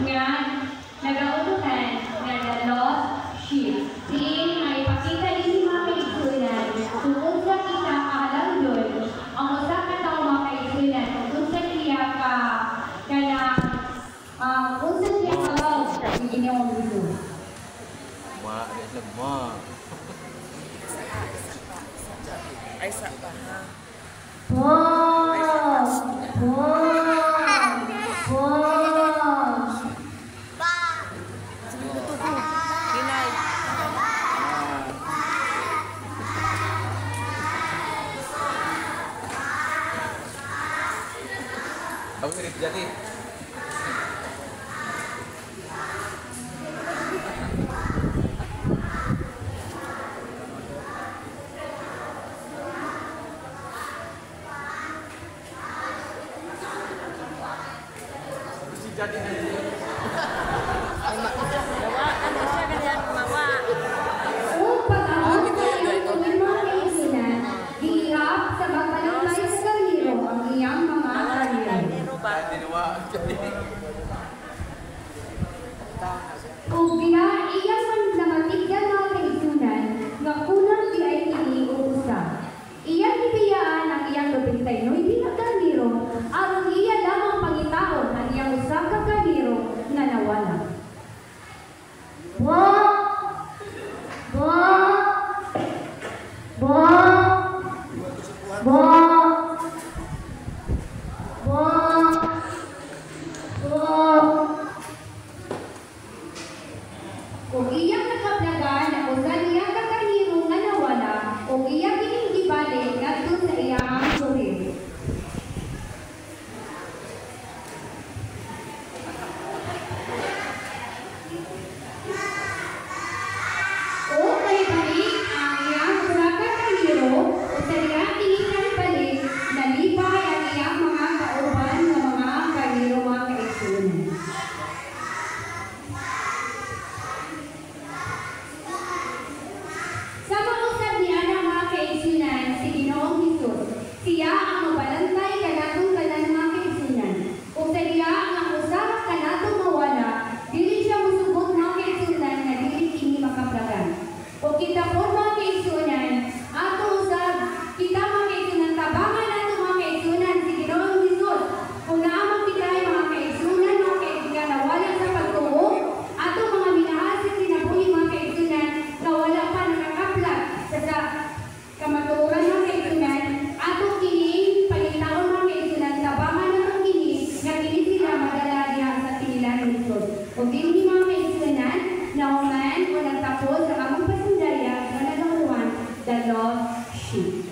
nga nagautuhan nga the lost sheep. Diin ay ipakita din mga kaigsunan kung unsa kita kahalangdon ang usa ka tawo mga kaigsunan kung unsa siya unsa siya kalaw ang Ginoong Hesus. Ay sa pa ha. Bago mirip jadi. Jadi kung iya man namatigyan mga kaigsunan, nga kunang di ay iniuusa. Iya ibiyaan ang iyang lupintay no, hindi na kaniro, aron iya lamang pangitaon ang iyang usa ka kaniro nga nawala. Kung iyang nakablagan na usa niya ka kaniro nga nawala, o iyang kining gibalik ngadto sa iyang suhil. O kahibalik ang iyang usa ka kaniro, o sa iyang kining balik, nalipay ang iyang mga kauban nga mga kaniro mga kaigsunan. Sa mausap niya ng mga kaigsunan, si Ginoong Hesus, siya ang mabalantay kanatong tanan mga kaigsunan. Kung sa iya ang usa kanatong mawala, dili siya musubot mga kaigsunan na dili kini makaplagan. O kita po mga kaigsunan, ato usab, kita mga kaigsunan, tabangan nato mga kaigsunan si Ginoong Hesus. Kung naamang kita ay mga kaigsunan na wala sa pagtuo, ato mga minahal sa sinabuhi mga kaigsunan na wala pa nakakaplag sa kamatuoran mga kaigsunan, ato kini pangitaon mga kaigsunan, tabangan nato kini nga kini sila madala diha sa tinilan ni Hesus. O kini mga kaigsunan, nauman o nagtapos sa among pasundaya nga nagahuan the lost sheep.